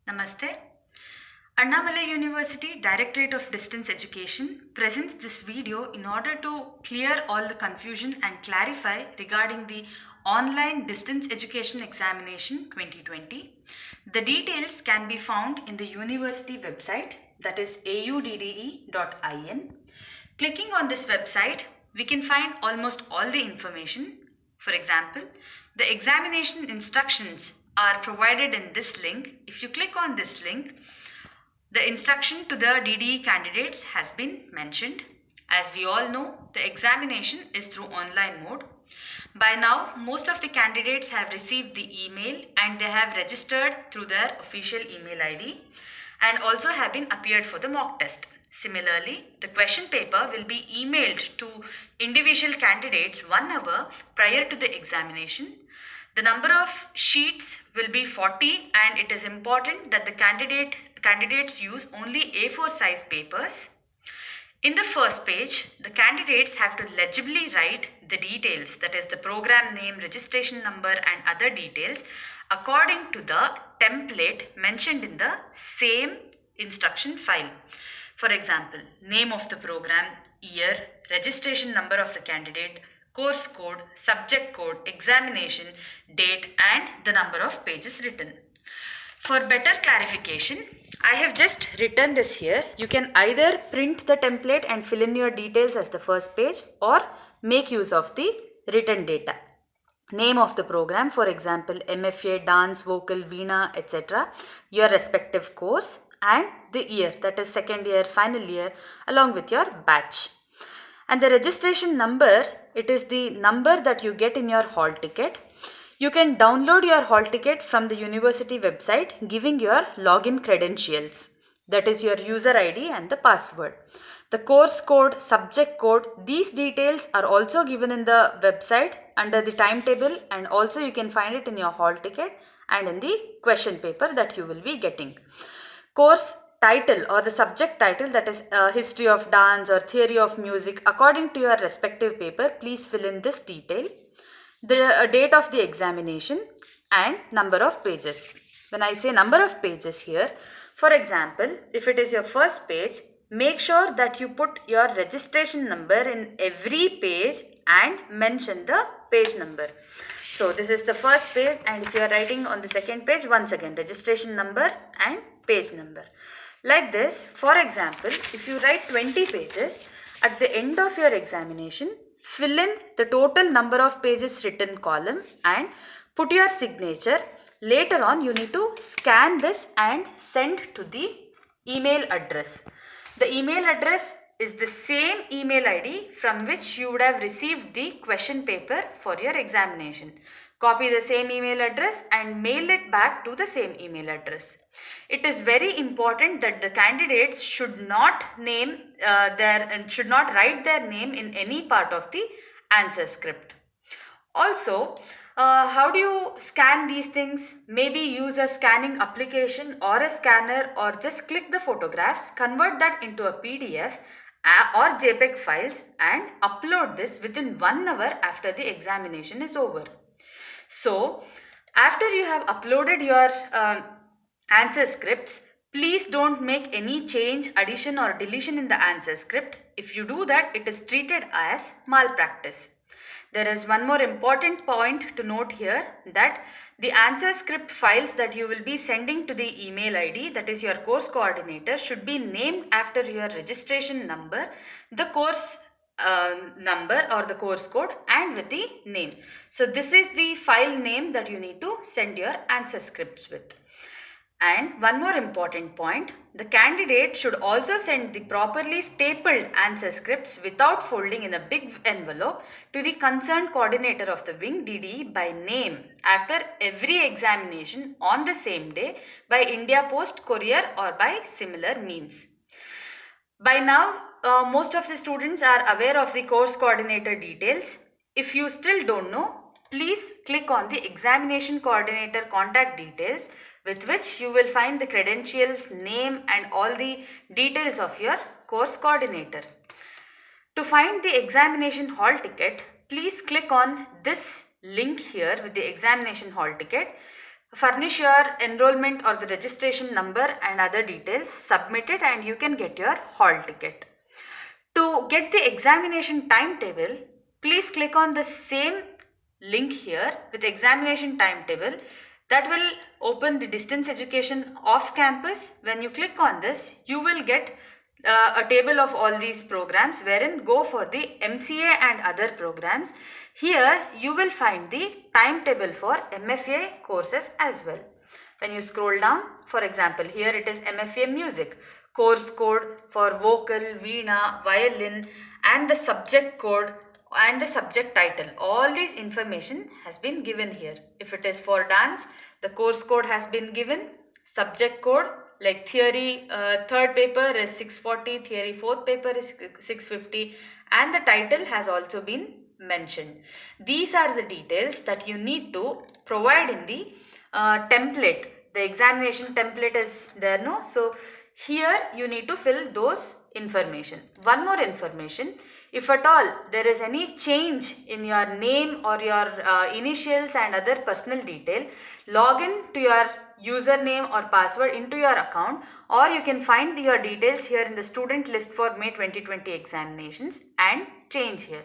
Namaste. Annamalai University Directorate of Distance Education presents this video in order to clear all the confusion and clarify regarding the online distance education examination 2020. The details can be found in the university website, that is audde.in. Clicking on this website, we can find almost all the information. For example, the examination instructions are provided in this link. If you click on this link, the instruction to the DDE candidates has been mentioned. As we all know, the examination is through online mode. By now, most of the candidates have received the email and they have registered through their official email ID and also have been appeared for the mock test. Similarly, the question paper will be emailed to individual candidates 1 hour prior to the examination. The number of sheets will be 40 and it is important that the candidates use only A4 size papers. In the first page, the candidates have to legibly write the details, that is the program name, registration number and other details according to the template mentioned in the same instruction file. For example, name of the program, year, registration number of the candidate, course code, subject code, examination, date and the number of pages written. For better clarification, I have just written this here. You can either print the template and fill in your details as the first page or make use of the written data. Name of the program, for example, MFA, dance, vocal, veena, etc. Your respective course and the year, that is second year, final year, along with your batch. And the registration number, it is the number that you get in your hall ticket. You can download your hall ticket from the university website giving your login credentials, that is your user ID and the password. The course code, subject code, these details are also given in the website under the timetable and also you can find it in your hall ticket and in the question paper that you will be getting. Course title or the subject title, that is history of dance or theory of music, according to your respective paper, please fill in this detail. The date of the examination and number of pages. When I say number of pages here, for example, if it is your first page, make sure that you put your registration number in every page and mention the page number. So this is the first page and if you are writing on the second page, once again registration number and page number. Like this, for example, if you write 20 pages, at the end of your examination, fill in the total number of pages written column and put your signature. Later on, you need to scan this and send to the email address. The email address is the same email ID from which you would have received the question paper for your examination. Copy the same email address and mail it back to the same email address. It is very important that the candidates should not write their name in any part of the answer script. Also, how do you scan these things? Maybe use a scanning application or a scanner or just click the photographs, convert that into a PDF or JPEG files and upload this within 1 hour after the examination is over. So, after you have uploaded your answer scripts, please don't make any change, addition or deletion in the answer script. If you do that, it is treated as malpractice. There is one more important point to note here, that the answer script files that you will be sending to the email ID, that is your course coordinator, should be named after your registration number, the course number or the course code and with the name. So this is the file name that you need to send your answer scripts with. And one more important point, the candidate should also send the properly stapled answer scripts without folding in a big envelope to the concerned coordinator of the wing DDE by name after every examination on the same day by India Post, courier or by similar means. By now, most of the students are aware of the course coordinator details. If you still don't know, please click on the examination coordinator contact details, with which you will find the credentials, name and all the details of your course coordinator. To find the examination hall ticket, please click on this link here with the examination hall ticket. Furnish your enrollment or the registration number and other details, submit it, and you can get your hall ticket. To get the examination timetable, please click on the same link here with examination timetable. That will open the distance education off campus. When you click on this, you will get a table of all these programs wherein go for the MCA and other programs. Here you will find the timetable for MFA courses as well. When you scroll down, for example, here it is MFA Music, course code for vocal, veena, violin, and the subject code and the subject title. All these information has been given here. If it is for dance, the course code has been given, subject code like theory third paper is 640, theory fourth paper is 650, and the title has also been mentioned. These are the details that you need to provide in the template. The examination template is there, no? So here you need to fill those information. One more information, if at all there is any change in your name or your initials and other personal detail, log in to your username or password into your account, or you can find your details here in the student list for May 2020 examinations and change here.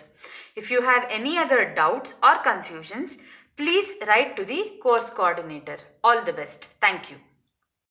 If you have any other doubts or confusions, please write to the course coordinator. All the best. Thank you.